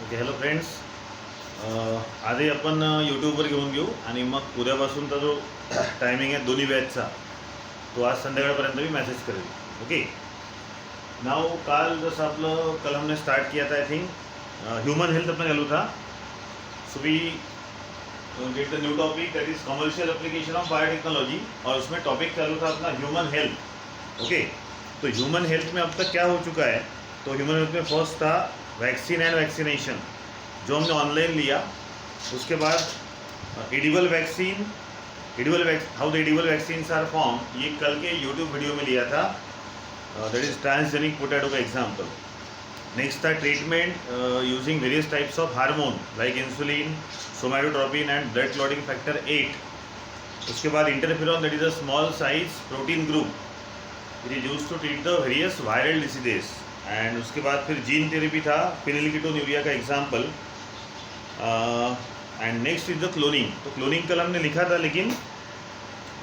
Okay, hello friends. आजही आपण यूट्यूबवर घेऊन घेऊ आणि मग उद्यापासूनचा जो टायमिंग आहे दोन्ही बॅचचा तो आज संध्याकाळपर्यंत मी मेसेज करेल. ओके. नाव काल जसं आपलं कलमने स्टार्ट किया था, आई थिंक ह्यूमन हेल्थ अपना चालू था. So we get the new topic that is commercial application of biotechnology और उसमें टॉपिक चालू था अपना ह्यूमन हेल्थ. ओके. तो ह्यूमन हेल्थ में अब तक क्या हो चुका है, तो ह्यूमन हेल्थ में फर्स्ट था वैक्सीन एंड वैक्सीनेशन जो हमने ऑनलाइन लिया. उसके बाद edible vaccine, how the edible vaccines are form, ये कल के यूट्यूब वीडियो में लिया था. दैट इज ट्रांसजेनिक पोटैटो का एग्जाम्पल. नेक्स्ट था treatment using various types of hormone like insulin, somatotropin and blood clotting factor 8. उसके बाद interferon that is a small size protein group, it is used to treat the various viral diseases. And उसके बाद फिर gene therapy था, phenylketonuria का example. And next is the cloning. तो cloning कल हमने लिखा था लेकिन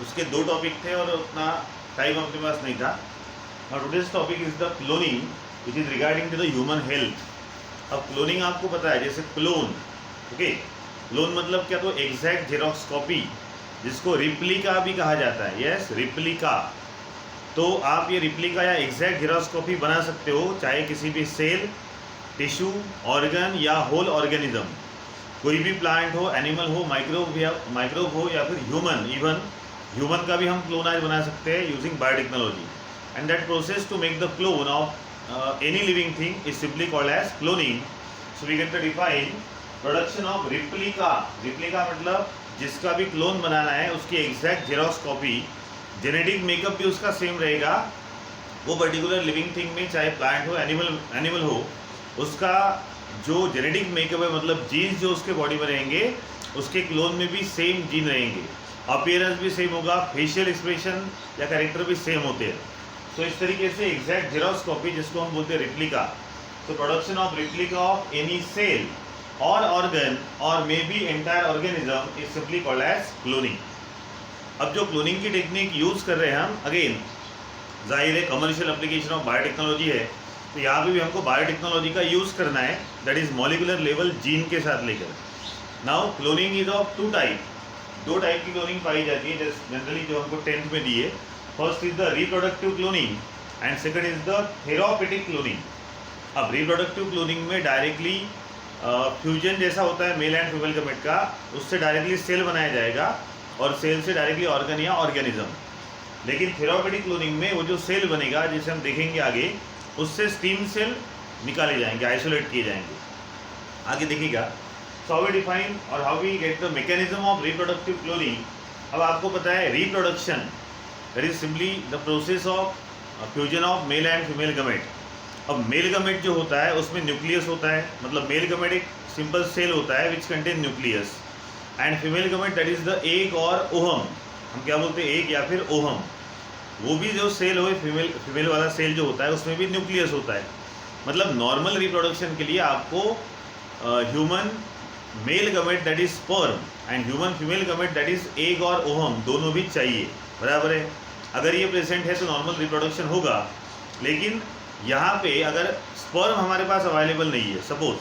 उसके दो टॉपिक थे और उतना टाइम अपने पास नहीं था. और today's topic is the cloning which is regarding to the human health. अब क्लोनिंग आपको पता है, जैसे क्लोन. ओके. क्लोन मतलब क्या, तो एग्जैक्ट जेरोक्स कॉपी, जिसको रिप्लिका भी कहा जाता है. Yes, replica. तो आप ये रिप्लिका या एग्जैक्ट जेरोक्स कॉपी बना सकते हो, चाहे किसी भी सेल, टिश्यू, ऑर्गन या होल ऑर्गेनिज्म. कोई भी प्लांट हो, एनिमल हो, माइक्रोब हो या फिर ह्यूमन. इवन ह्यूमन का भी हम क्लोन आज बना सकते हैं using biotechnology. And that process to make the clone of any living thing is simply called as cloning. So we can define production of replica. Replica मतलब जिसका भी क्लोन बनाना है उसकी exact xerox copy. Genetic makeup भी उसका same रहेगा, वो पर्टिकुलर लिविंग थिंग में, चाहे प्लांट हो, एनिमल हो, उसका जो जेनेटिक मेकअप है, मतलब जीन्स जो उसके बॉडी में रहेंगे, उसके क्लोन में भी सेम जीन रहेंगे. अपीयरेंस भी सेम होगा, फेशियल एक्सप्रेशन या कैरेक्टर भी सेम होते हैं. सो इस तरीके से एग्जैक्ट जेरोक्स कॉपी, जिसको हम बोलते हैं रिप्लिका. तो production of replica of any cell और ऑर्गन और may be entire organism is simply called as cloning. अब जो क्लोनिंग की टेक्निक यूज़ कर रहे हैं हम, अगेन जाहिर है कमर्शियल एप्लीकेशन ऑफ बायोटेक्नोलॉजी है, तो यहाँ पे भी हमको बायोटेक्नोलॉजी का यूज़ करना है, that is molecular level gene के साथ लेकर. Now cloning is of two type. दो टाइप की क्लोनिंग पाई जाती है जनरली, जो हमको 10th में दी है. First is the reproductive cloning and second is the therapeutic cloning. अब रिप्रोडक्टिव क्लोनिंग में डायरेक्टली फ्यूजन जैसा होता है मेल एंड फीमेल गमेट का, उससे डायरेक्टली सेल बनाया जाएगा और सेल से डायरेक्टली ऑर्गन या ऑर्गेनिज्म. लेकिन थेराप्यूटिक क्लोनिंग में वो जो सेल बनेगा, जिसे हम देखेंगे आगे, उससे स्टीम सेल निकाले जाएंगे, आइसोलेट किए जाएंगे. आगे देखिएगा. सो हाउ वी डिफाइन और how we get the mechanism of reproductive cloning. अब आपको पता है reproduction that is simply the process of fusion of male and female gamete. अब मेल गमेट जो होता है उसमें न्यूक्लियस होता है, मतलब मेल गमेट एक सिंपल सेल होता है which contain nucleus. And female gamete that is the egg और ओहम. हम क्या बोलते हैं, एग या फिर ओहम. वो भी जो सेल हो, फीमेल वाला सेल जो होता है उसमें भी न्यूक्लियस होता है. मतलब नॉर्मल रिप्रोडक्शन के लिए आपको human male gamete that is sperm and human female gamete that is egg और ओहम दोनों भी चाहिए. बराबर है. अगर ये प्रेजेंट है तो नॉर्मल रिप्रोडक्शन होगा. लेकिन यहाँ पे अगर स्पर्म हमारे पास अवेलेबल नहीं है, सपोज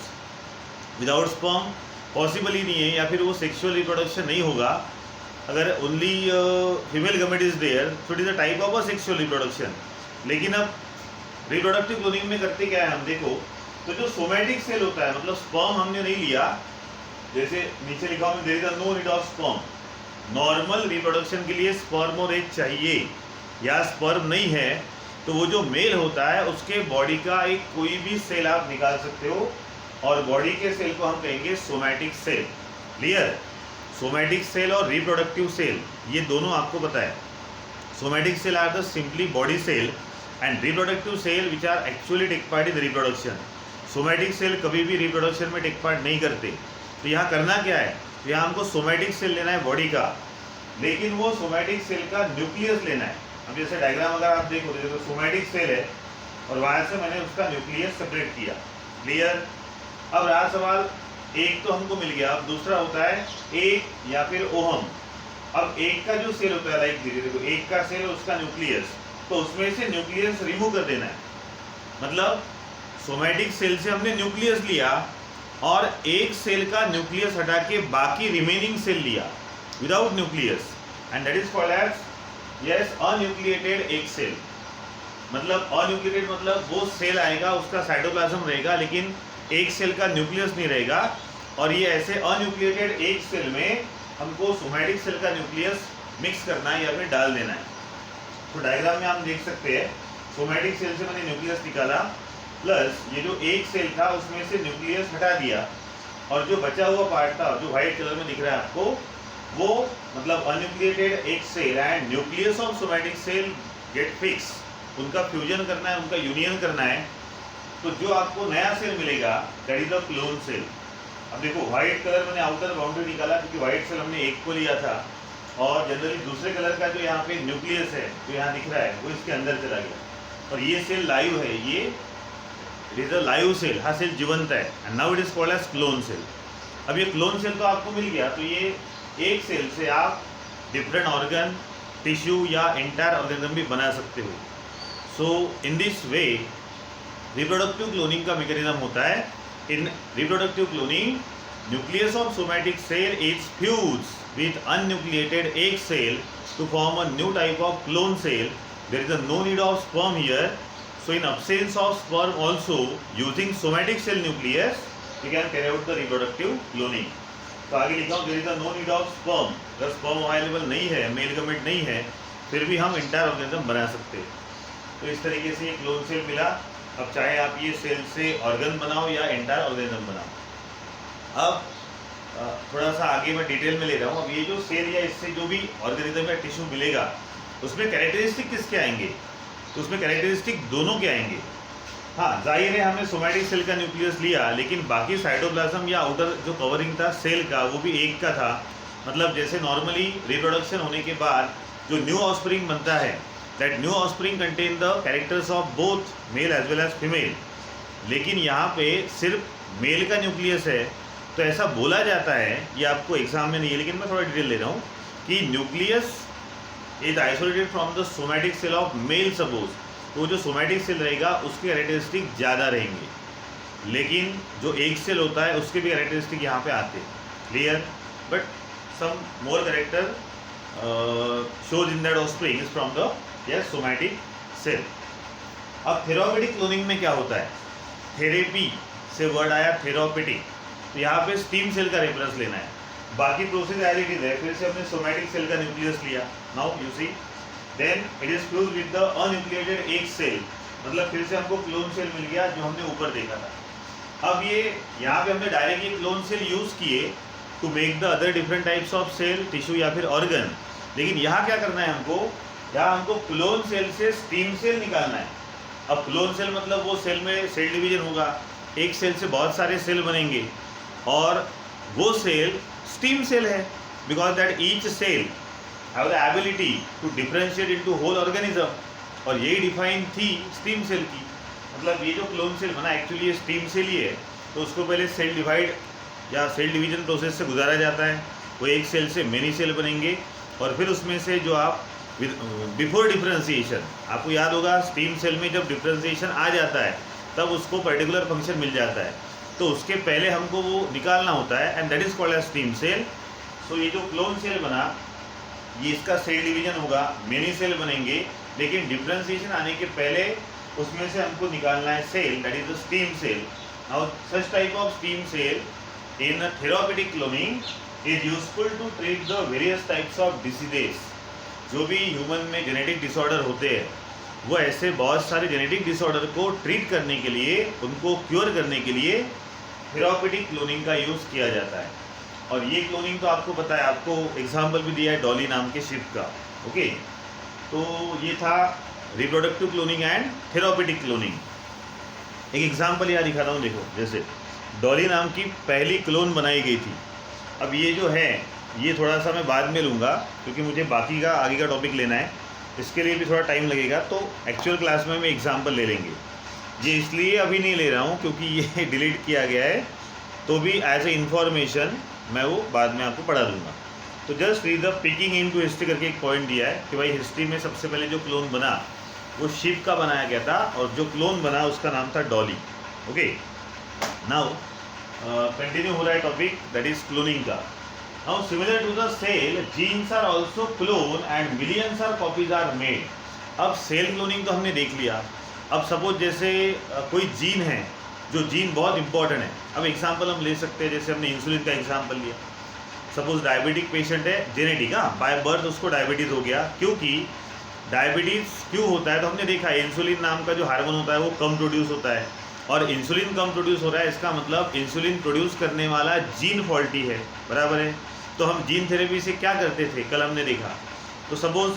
विदाउट स्पर्म पॉसिबल ही नहीं है, या फिर वो सेक्सुअल रिप्रोडक्शन नहीं होगा, अगर only female gamete is there, so it is a type of asexual reproduction. लेकिन अब रिप्रोडक्टिव क्लोनिंग में करते क्या है हम देखो, तो जो सोमैटिक सेल होता है, मतलब स्पर्म हमने नहीं लिया, जैसे नीचे लिखा हुआ there is no need of sperm. Normal reproduction के लिए स्पर्म और एग चाहिए, या स्पर्म नहीं है तो वो जो मेल होता है उसके बॉडी का एक कोई भी सेल आप निकाल सकते हो, और बॉडी के सेल को हम कहेंगे somatic cell. Clear. Somatic cell और रिप्रोडक्टिव सेल ये दोनों आपको पता है. Somatic cell are the simply body cell and reproductive cell which are actually take part in reproduction. Somatic cell कभी भी रिप्रोडक्शन में टेक पार्ट नहीं करते. तो यहाँ करना क्या है, तो यहाँ हमको सोमैटिक सेल लेना है बॉडी का, लेकिन वो सोमैटिक सेल का न्यूक्लियस लेना है. अब जैसे डायग्राम अगर आप देखो तो सोमैटिक सेल है और वहाँ से मैंने उसका न्यूक्लियस सेपरेट किया. क्लियर. अब रहा सवाल, एक तो हमको मिल गया, अब दूसरा होता है एग या फिर ओहम. अब एक का जो सेल होता है, लाइक देखो एक का सेल उसका न्यूक्लियस, तो उसमें से न्यूक्लियस रिमूव कर देना है. मतलब सोमैटिक सेल से हमने न्यूक्लियस लिया और एक सेल का न्यूक्लियस हटा के बाकी रिमेनिंग सेल लिया without nucleus, and that is called as yes unnucleated egg cell. मतलब अन्यूक्लिएटेड मतलब वो सेल आएगा, उसका साइटोप्लाज्म रहेगा लेकिन एक सेल का न्यूक्लियस नहीं रहेगा, और ये ऐसे अन्यूक्लिएटेड एग सेल में हमको सोमैटिक सेल का न्यूक्लियस मिक्स करना है या फिर डाल देना है। तो डायग्राम में हम देख सकते हैं सोमैटिक सेल से मैंने न्यूक्लियस निकाला, प्लस ये जो एक सेल था उसमें से न्यूक्लियस हटा दिया, और जो बचा हुआ पार्ट था जो व्हाइट कलर में दिख रहा है आपको, वो मतलब अन्यूक्लिएटेड एक cell and nucleus of somatic cell get fix, उनका फ्यूजन करना है, उनका यूनियन करना है। तो जो आपको नया सेल मिलेगा that is the clone cell. अब देखो व्हाइट कलर मैंने आउटर बाउंड्री निकाला क्योंकि व्हाइट सेल हमने एक को लिया था, और जनरली दूसरे कलर का जो यहाँ पे न्यूक्लियस है जो यहाँ दिख रहा है वो इसके अंदर चला गया, और ये सेल लाइव है, ये it is a live cell, हाँ सेल जीवंत है, and now it is called as clone cell. अब ये क्लोन सेल तो आपको मिल गया, तो ये एक सेल से आप डिफरेंट ऑर्गन, टिश्यू या एंटायर ऑर्गेनिज्म भी बना सकते हो। So in this way reproductive cloning का मैकेनिज्म होता है। In reproductive cloning nucleus of somatic cell is fused with unnucleated egg cell to form a new type of clone cell. There is no need of sperm here, so in absence of sperm also using somatic cell nucleus we can carry out the reproductive cloning. तो आगे लिखा हूँ there is no need of sperm, अगर sperm available नहीं है, male gamete नहीं है, फिर भी हम इंटायर ऑर्गेनिज्म बना सकते हैं। तो इस तरीके से ये क्लोन सेल मिला। अब चाहे आप ये सेल से ऑर्गन बनाओ या इंटायर ऑर्गेनिज्म बनाओ। अब थोड़ा सा आगे मैं डिटेल में ले रहा हूँ। अब ये जो सेल या इससे जो भी ऑर्गेनिज्म या टिश्यू मिलेगा उसमें कैरेक्टरिस्टिक किसके आएंगे, तो उसमें कैरेक्टरिस्टिक दोनों के आएंगे। हाँ जाहिर है हमने सोमैटिक सेल का न्यूक्लियस लिया, लेकिन बाकी साइटोप्लाज्म या आउटर जो कवरिंग था सेल का वो भी एक का था। मतलब जैसे नॉर्मली रिप्रोडक्शन होने के बाद जो न्यू ऑफस्प्रिंग बनता है, that new offspring contain the characters of both male as well as female, लेकिन यहाँ पे सिर्फ मेल का न्यूक्लियस है। तो ऐसा बोला जाता है, ये आपको एग्जाम में नहीं है लेकिन मैं थोड़ा डिटेल ले रहा हूँ, कि nucleus is isolated from the somatic cell of male suppose, तो जो सोमैटिक सेल रहेगा उसके कैरेक्टरिस्टिक ज़्यादा रहेंगे, लेकिन जो एक सेल होता है उसके भी कैरेक्टरिस्टिक यहाँ पे आते हैं। Clear? But some more character shows in that offspring is from the yes somatic cell. अब थेरापेटिक क्लोनिंग में क्या होता है, थेरेपी से वर्ड आया थेरापेटिक, तो यहाँ पे स्टीम सेल का रेफरेंस लेना है। बाकी प्रोसेस एज इट इज है, फिर से हमने सोमैटिक सेल का न्यूक्लियस लिया, now you see then it is fused with the unnucleated egg cell, मतलब फिर से हमको क्लोन सेल मिल गया जो हमने ऊपर देखा था। अब ये यहाँ पे हमने डायरेक्ट ये क्लोन सेल यूज़ किए to make the other different types of cell, tissue या फिर ऑर्गन, लेकिन यहाँ क्या करना है हमको, यहाँ हमको क्लोन सेल से स्टीम सेल निकालना है। अब क्लोन सेल मतलब वो सेल में सेल डिवीजन होगा, एक सेल से बहुत सारे सेल बनेंगे, और वो सेल स्टीम सेल है, because that each cell have the ability to differentiate into whole organism, और यही डिफाइन थी स्टीम सेल की। मतलब ये जो क्लोन सेल बना एक्चुअली ये स्टीम सेल ही है, तो उसको पहले सेल डिवाइड या सेल डिवीजन प्रोसेस से गुजारा जाता है, वो एक सेल से मेनी सेल बनेंगे, और फिर उसमें से जो आप बिफोर डिफरेंशिएशन, आपको याद होगा स्टीम सेल में जब डिफरेंशिएशन आ जाता है तब उसको पर्टिकुलर फंक्शन मिल जाता है, तो उसके पहले हमको वो निकालना होता है, and that is called as stem cell. So ये जो क्लोन सेल बना ये इसका सेल डिवीजन होगा, मेनी सेल बनेंगे, लेकिन डिफरेंशिएशन आने के पहले उसमें से हमको निकालना है cell, that is the stem cell. Now such type of stem cell in therapeutic cloning is useful to treat the various types of diseases. जो भी ह्यूमन में जेनेटिक डिसऑर्डर होते हैं, वो ऐसे बहुत सारे जेनेटिक डिसऑर्डर को ट्रीट करने के लिए, उनको क्योर करने के लिए थेरापेटिक क्लोनिंग का यूज़ किया जाता है। और ये क्लोनिंग तो आपको पता है, आपको एग्जाम्पल भी दिया है डॉली नाम के शिप का। ओके, तो ये था reproductive cloning and therapeutic cloning. एक एग्जाम्पल यहाँ दिखाता हूँ, देखो जैसे डॉली नाम की पहली क्लोन बनाई गई थी। अब ये जो है ये थोड़ा सा मैं बाद में लूँगा क्योंकि मुझे बाकी का आगे का टॉपिक लेना है, इसके लिए भी थोड़ा टाइम लगेगा, तो एक्चुअल क्लास में एग्जाम्पल ले लेंगे। ये इसलिए अभी नहीं ले रहा हूँ क्योंकि ये डिलीट किया गया है, तो भी एज ए इन्फॉर्मेशन मैं वो बाद में आपको पढ़ा दूँगा। तो just read the picking in to history करके एक पॉइंट दिया है कि भाई हिस्ट्री में सबसे पहले जो क्लोन बना वो शिप का बनाया गया था, और जो क्लोन बना उसका नाम था डॉली। ओके, नाउ कंटिन्यू हो रहा है टॉपिक, दैट इज क्लोनिंग का. Now similar to the cell, genes are also clone and millions are copies are made. अब सेल क्लोनिंग तो हमने देख लिया. अब सपोज जैसे कोई जीन है, जो जीन बहुत इंपॉर्टेंट है. अब एग्जांपल हम ले सकते हैं, जैसे हमने इंसुलिन का एग्जांपल लिया. सपोज डायबिटिक पेशेंट है, जेनेटिक, बाय बर्थ उसको डायबिटीज़ हो गया. क्योंकि डायबिटीज़ क्यों होता है, तो हमने देखा है इंसुलिन नाम का जो हार्मोन होता है वो कम प्रोड्यूस होता है. और इंसुलिन कम प्रोड्यूस हो रहा है, इसका मतलब इंसुलिन प्रोड्यूस करने वाला जीन फॉल्टी है. बराबर है. तो हम जीन थेरेपी से क्या करते थे, कल हमने देखा. तो सपोज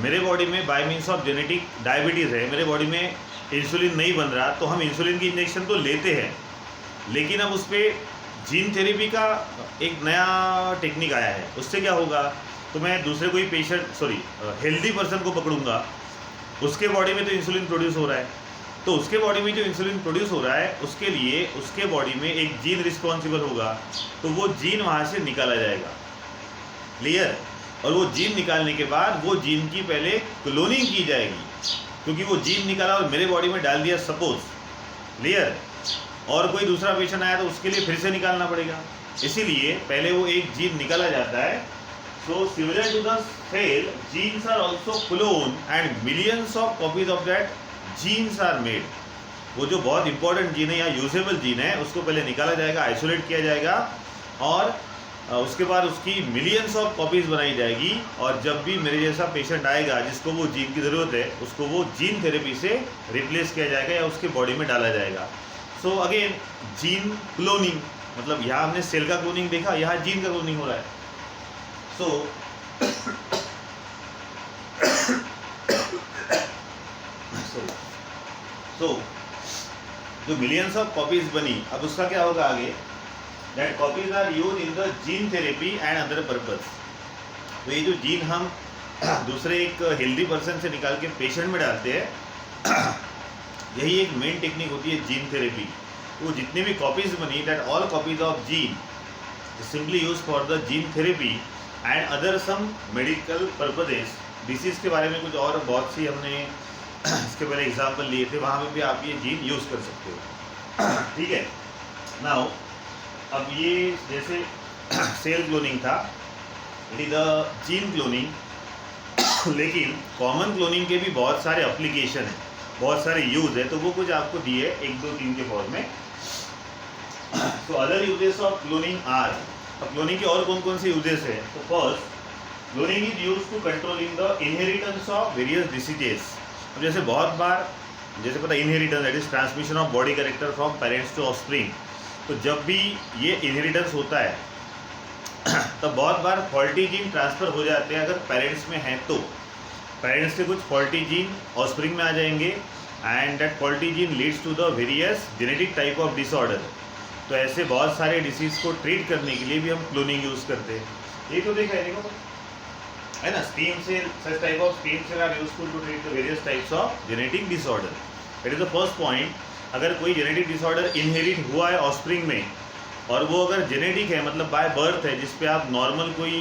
मेरे बॉडी में bye means of genetic diabetes है, मेरे बॉडी में इंसुलिन नहीं बन रहा, तो हम इंसुलिन की इंजेक्शन तो लेते हैं, लेकिन अब उस पर जीन थेरेपी का एक नया टेक्निक आया है. उससे क्या होगा, तो मैं दूसरे कोई पेशेंट हेल्दी पर्सन को पकड़ूंगा, उसके बॉडी में तो इंसुलिन प्रोड्यूस हो रहा है, तो उसके बॉडी में जो इंसुलिन प्रोड्यूस हो रहा है उसके लिए उसके बॉडी में एक जीन रिस्पॉन्सिबल होगा, तो वो जीन वहाँ से निकाला जाएगा. क्लियर. और वो जीन निकालने के बाद वो जीन की पहले क्लोनिंग की जाएगी, क्योंकि वो जीन निकाला और मेरे बॉडी में डाल दिया सपोज. क्लियर. और कोई दूसरा पेशेंट आया तो उसके लिए फिर से निकालना पड़ेगा, इसीलिए पहले वो एक जीन निकाला जाता है. So similar to the cell, genes are also clone and millions of copies of that genes are made. वो जो बहुत इंपॉर्टेंट जीन है या यूजेबल जीन है, उसको पहले निकाला जाएगा, आइसोलेट किया जाएगा, और उसके बाद उसकी मिलियंस ऑफ कॉपीज़ बनाई जाएगी. और जब भी मेरे जैसा पेशेंट आएगा जिसको वो जीन की ज़रूरत है, उसको वो जीन थेरेपी से रिप्लेस किया जाएगा या उसके बॉडी में डाला जाएगा. सो अगेन जीन क्लोनिंग, मतलब यहाँ हमने सेल का क्लोनिंग देखा, यहाँ जीन का क्लोनिंग हो रहा है. सो जो मिलियंस ऑफ कॉपीज बनी, अब उसका क्या होगा आगे, that copies are use in the gene therapy and other purpose. तो ये जो जीन हम दूसरे एक हेल्दी पर्सन से निकाल के पेशेंट में डालते हैं, यही एक मेन टेक्निक होती है जीन थेरेपी. वो जितनी भी कॉपीज बनी, that all copies of gene simply use for the gene therapy and other some medical purposes. Disease के बारे में कुछ और बहुत सी हमने इसके पहले एग्जाम्पल लिए थे, वहाँ पे भी आप ये जीन यूज़ कर सकते हो. ठीक है. नाउ अब ये जैसे सेल क्लोनिंग था, it is the gene cloning. लेकिन कॉमन क्लोनिंग के भी बहुत सारे एप्लीकेशन हैं, बहुत सारे यूज है, तो वो कुछ आपको दिए 1, 2, 3 के फॉर्म में. तो other uses of cloning are. अब क्लोनिंग के और कौन कौन से यूजेस है, तो first, cloning is use to controlling the inheritance of various diseases. अब जैसे बहुत बार, जैसे पता inheritance that is transmission of body character from parents to offspring. तो जब भी ये इनहेरिटेंस होता है तब बहुत बार फॉल्टी जीन ट्रांसफ़र हो जाते हैं. अगर पेरेंट्स में हैं तो पेरेंट्स से कुछ फॉल्टी जीन ऑफस्प्रिंग में आ जाएंगे, and that faulty gene leads to the various genetic type of disorder. तो ऐसे बहुत सारे डिसीज़ को ट्रीट करने के लिए भी हम क्लोनिंग यूज़ करते हैं. ये तो देखा है ना, stem cell, such type of stem cell are useful to treat the various types of genetic disorder. That is the first point. अगर कोई जेनेटिक डिसऑर्डर इनहेरिट हुआ है ऑफस्प्रिंग में, और वो अगर जेनेटिक है मतलब बाय बर्थ है, जिस पे आप नॉर्मल कोई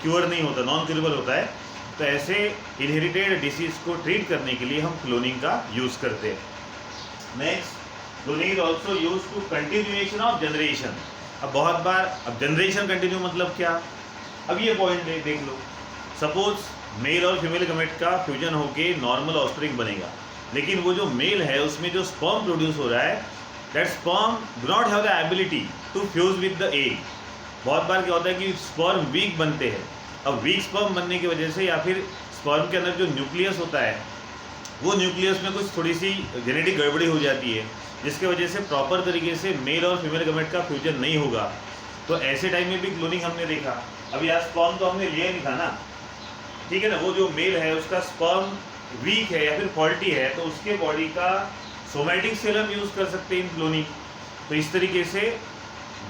क्योर नहीं होता, नॉन क्यूरेबल होता है, तो ऐसे इनहेरिटेड डिसीज़ को ट्रीट करने के लिए हम क्लोनिंग का यूज़ करते हैं. Next, cloning is also use to continuation of generation. अब बहुत बार, अब जनरेशन कंटिन्यू मतलब क्या, अब ये पॉइंट देख लो. सपोज मेल और फीमेल गमेट का फ्यूजन होके नॉर्मल ऑफस्प्रिंग बनेगा, लेकिन वो जो मेल है उसमें जो स्पर्म प्रोड्यूस हो रहा है, that sperm do not have the ability to fuse with the egg. बहुत बार क्या होता है कि स्पर्म वीक बनते हैं. अब वीक स्पर्म बनने की वजह से, या फिर स्पर्म के अंदर जो न्यूक्लियस होता है, वो न्यूक्लियस में कुछ थोड़ी सी जेनेटिक गड़बड़ी हो जाती है, जिसके वजह से प्रॉपर तरीके से मेल और फीमेल गमेट का फ्यूजन नहीं होगा. तो ऐसे टाइम में भी क्लोनिंग हमने देखा. अब यार स्पर्म तो हमने लिया नहीं था ना, ठीक है ना. वो जो मेल है उसका स्पर्म वीक है या फिर फॉल्टी है, तो उसके बॉडी का सोमैटिक सेल हम यूज़ कर सकते हैं इन क्लोनिंग. तो इस तरीके से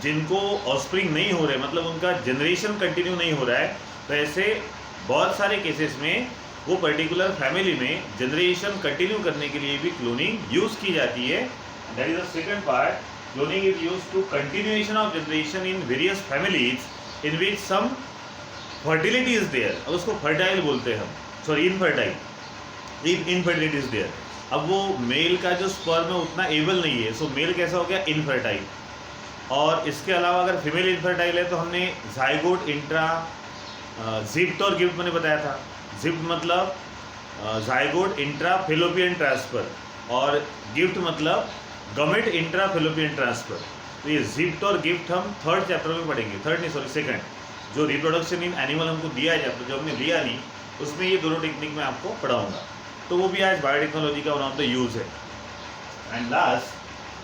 जिनको ऑफस्प्रिंग नहीं हो रहे, मतलब उनका जनरेशन कंटिन्यू नहीं हो रहा है, तो ऐसे बहुत सारे केसेस में वो पर्टिकुलर फैमिली में जनरेशन कंटिन्यू करने के लिए भी क्लोनिंग यूज़ की जाती है. That is the second part. Cloning is used to continuation of generation in various families in which some fertility is there. अब उसको फर्टाइल बोलते हैं हम, sorry infertile, infertility is there. अब वो मेल का जो स्पर्म है उतना एबल नहीं है, सो मेल कैसा हो गया, इनफर्टाइल. और इसके अलावा अगर फीमेल इनफर्टाइल है तो हमने जाइगोट, इंट्रा, जिप्ट और गिफ्ट मैंने बताया था। जिप्ट मतलब जाइगोट इंट्रा फेलोपियन ट्रांसफ़र और गिफ्ट मतलब गमेट इंट्रा फेलोपियन ट्रांसफ़र। तो ये जिप्ट और गिफ्ट हम थर्ड चैप्टर में पढ़ेंगे, सेकंड, जो रिप्रोडक्शन इन एनिमल हमको दिया है चैप्टर, जो हमने लिया नहीं, उसमें ये दोनों टेक्निक मैं आपको पढ़ाऊँगा। तो वो भी आज बायोटेक्नोलॉजी का वन ऑफ द यूज़ है। And last,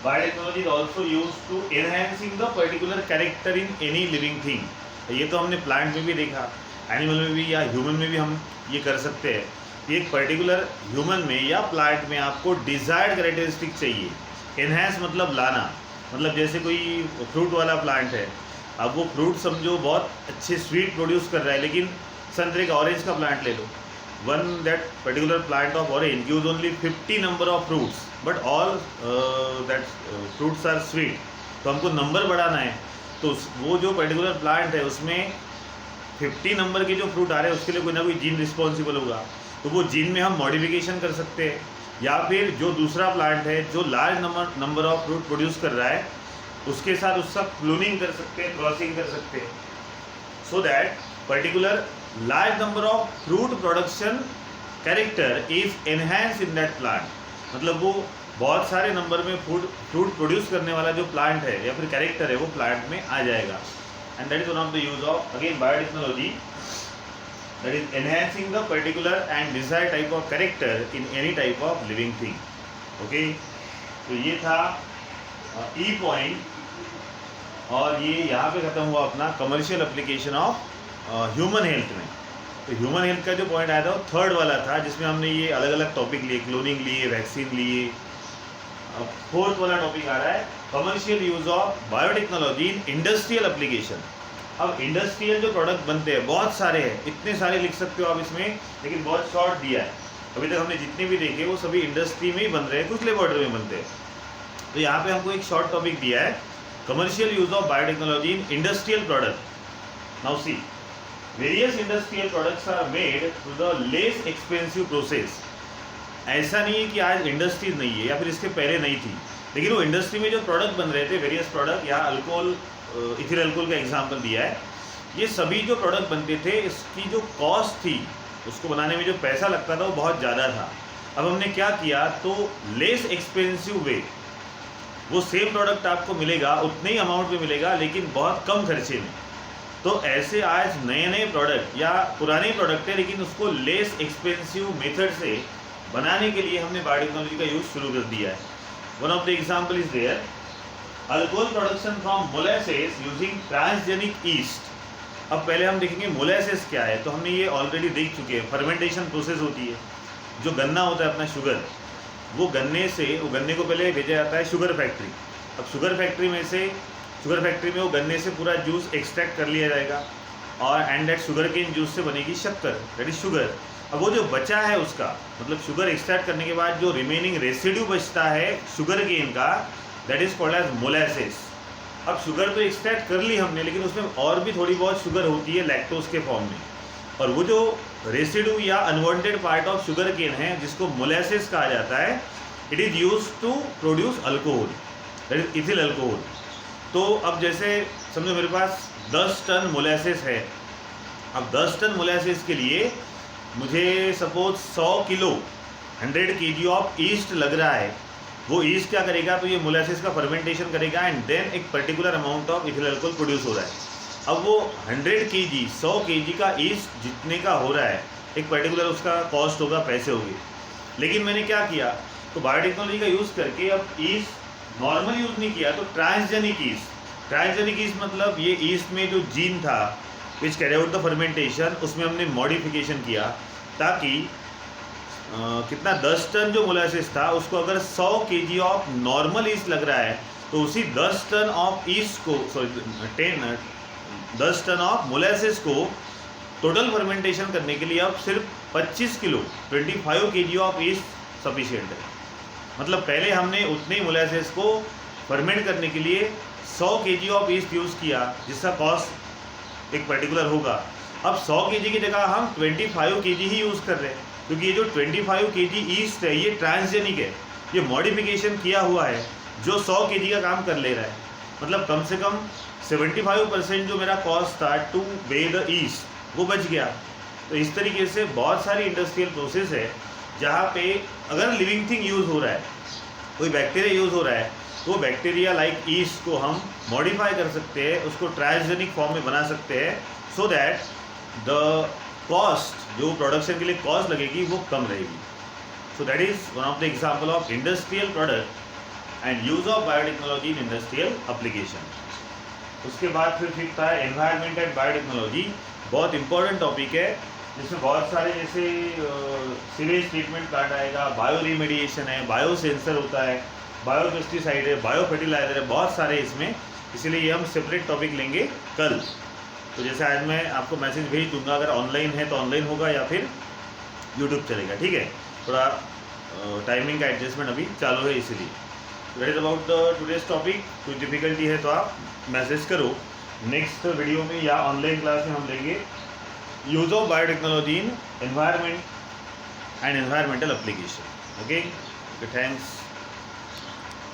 biotechnology is also use to enhancing the particular character in any living thing. ये तो हमने प्लांट में भी देखा, एनिमल में भी या ह्यूमन में भी हम ये कर सकते हैं कि एक पर्टिकुलर ह्यूमन में या प्लांट में आपको डिज़ायर्ड कैरेक्टरिस्टिक चाहिए। एनहेंस मतलब लाना, मतलब जैसे कोई फ्रूट वाला प्लांट है, अब वो फ्रूट समझो बहुत अच्छे स्वीट प्रोड्यूस कर रहा है, लेकिन संतरे का, ऑरेंज का प्लांट ले लो, one that particular plant of orange gives only 50 number of fruits but all that fruits are sweet. तो हमको नंबर बढ़ाना है, तो वो जो पर्टिकुलर प्लांट है उसमें 50 नंबर के जो फ्रूट आ रहे हैं उसके लिए कोई ना कोई जीन रिस्पॉन्सिबल होगा। तो वो जीन में हम मॉडिफिकेशन कर सकते हैं, या फिर जो दूसरा प्लांट है जो large number of fruit produce कर रहा है उसके साथ उसका क्लोनिंग कर सकते हैं, क्रॉसिंग कर सकते हैं, so that particular large number of fruit production character is enhance in that plant. मतलब वो बहुत सारे नंबर में फ्रूट प्रोड्यूस करने वाला जो प्लांट है या फिर कैरेक्टर है वो प्लांट में आ जाएगा। And that is one of the use of again biotechnology, that is enhancing the particular and desired type of character in any type of living thing. Okay, तो ये था ई पॉइंट, और ये यहाँ पे ख़त्म हुआ अपना commercial application of human health में। तो ह्यूमन हेल्थ का जो पॉइंट आया था वो थर्ड वाला था, जिसमें हमने ये अलग अलग टॉपिक लिए, क्लोनिंग लिए, वैक्सीन लिए। फोर्थ वाला टॉपिक आ रहा है commercial use of biotechnology in industrial application. अब इंडस्ट्रियल जो प्रोडक्ट बनते हैं बहुत सारे हैं, इतने सारे लिख सकते हो आप इसमें, लेकिन बहुत शॉर्ट दिया है। अभी तक हमने जितने भी देखे वो सभी इंडस्ट्री में ही बन रहे हैं, कुछ लेबोरेटरी में बनते हैं। तो यहाँ पे हमको एक शॉर्ट टॉपिक दिया है commercial use of biotechnology in industrial product. Now see, various industrial products are made through the less expensive process. ऐसा नहीं है कि आज इंडस्ट्रीज नहीं है या फिर इसके पहले नहीं थी, लेकिन वो इंडस्ट्री में जो प्रोडक्ट बन रहे थे, वेरियस प्रोडक्ट, या अल्कोहल, इथिल अल्कोहल का एग्जांपल दिया है, ये सभी जो प्रोडक्ट बनते थे इसकी जो कॉस्ट थी, उसको बनाने में जो पैसा लगता था वो बहुत ज़्यादा था। अब हमने क्या किया, तो लेस एक्सपेंसिव वे, वो सेम प्रोडक्ट आपको मिलेगा, उतने ही अमाउंट में मिलेगा, लेकिन बहुत कम खर्चे में। तो ऐसे आज नए नए प्रोडक्ट या पुराने प्रोडक्ट है, लेकिन उसको लेस एक्सपेंसिव मेथड से बनाने के लिए हमने बायोटेक्नोलॉजी का यूज़ शुरू कर दिया है। One of the example is there, alcohol production from molasses using transgenic yeast. अब पहले हम देखेंगे मोलासेस क्या है, तो हमने ये ऑलरेडी देख चुके हैं। फर्मेंटेशन प्रोसेस होती है, जो गन्ना होता है अपना शुगर, वो गन्ने को पहले भेजा जाता है शुगर फैक्ट्री। अब शुगर फैक्ट्री में वो गन्ने से पूरा जूस एक्सट्रैक्ट कर लिया जाएगा, और and that sugar cane juice से बनेगी शक्कर, दैट इज शुगर। अब वो जो बचा है उसका, मतलब शुगर एक्सट्रैक्ट करने के बाद जो रिमेनिंग रेसिड्यू बचता है शुगर केन का, that is called as molasses. अब शुगर तो एक्सट्रैक्ट कर ली हमने, लेकिन उसमें और भी थोड़ी बहुत शुगर होती है लैक्टोज के फॉर्म में, और वो जो रेसिड्यू या unwanted part of sugar cane है जिसको मोलासेस कहा जाता है, it is use to produce alcohol, that is ethyl alcohol. तो अब जैसे समझो मेरे पास 10 टन मोलासेस है। अब 10 टन मोलासेस के लिए मुझे suppose 100 kilo 100 kg of east लग रहा है। वो ईस्ट क्या करेगा, तो ये मोलासेस का फर्मेंटेशन करेगा, एंड देन एक particular amount of ethyl alcohol produce हो रहा है। अब वो 100 kg का ईस्ट जितने का हो रहा है, एक पर्टिकुलर उसका कॉस्ट होगा, पैसे होंगे। लेकिन मैंने क्या किया, तो बायोटेक्नोलॉजी का यूज़ करके अब ईस्ट नॉर्मल यूज़ नहीं किया, तो ट्रांसजेनिक ईस्ट मतलब ये ईस्ट में जो जीन था which carry out the fermentation, उसमें हमने मॉडिफिकेशन किया, ताकि कितना 10 टन जो मोलासेस था उसको अगर 100 kg ऑफ नॉर्मल ईस्ट लग रहा है, तो उसी 10 टन ऑफ ईस्ट को 10 टन ऑफ मोलासेस को टोटल फर्मेंटेशन करने के लिए अब सिर्फ 25 kilo 25 kg of east sufficient है। मतलब पहले हमने उतने मोलासेस को फर्मेंट करने के लिए 100 kg ऑफ ईस्ट यूज़ किया, जिसका कॉस्ट एक पर्टिकुलर होगा। अब 100 kg की जगह हम 25 kg ही यूज़ कर रहे हैं, क्योंकि ये जो 25 kg ईस्ट है ये ट्रांसजेनिक है, ये मॉडिफिकेशन किया हुआ है जो 100 kg का काम कर ले रहा है। मतलब कम से कम 75% जो मेरा कॉस्ट था टू वे द ईस्ट वो बच गया। तो इस तरीके से बहुत सारी इंडस्ट्रियल प्रोसेस है जहाँ पे अगर लिविंग थिंग यूज़ हो रहा है, कोई बैक्टीरिया यूज़ हो रहा है, तो वो बैक्टीरिया लाइक ईस्ट को हम मॉडिफाई कर सकते हैं, उसको ट्रांसजेनिक फॉर्म में बना सकते हैं, सो दैट द कॉस्ट जो प्रोडक्शन के लिए कॉस्ट लगेगी वो कम रहेगी। So that is one of the example of industrial product and use of biotechnology in industrial application. उसके बाद फिर सीखता है एनवायरनमेंट एंड बायोटेक्नोलॉजी, बहुत इंपॉर्टेंट टॉपिक है जिसमें बहुत सारे जैसे सीवेज ट्रीटमेंट प्लांट आएगा, बायो रिमेडिएशन है, बायो सेंसर होता है, बायो पेस्टिसाइड है, बायो फर्टिलाइजर है, बहुत सारे इसमें, इसीलिए ये हम सेपरेट टॉपिक लेंगे कल। तो जैसे आज मैं आपको मैसेज भेज दूंगा, अगर ऑनलाइन है तो ऑनलाइन होगा या फिर यूट्यूब चलेगा, ठीक है। थोड़ा टाइमिंग का एडजस्टमेंट अभी चालू है इसीलिए। That is about the today's topic. कोई डिफिकल्टी है तो आप मैसेज करो, नेक्स्ट वीडियो में या ऑनलाइन क्लास में हम लेंगे use of biotechnology in environment and environmental application. Okay, thanks.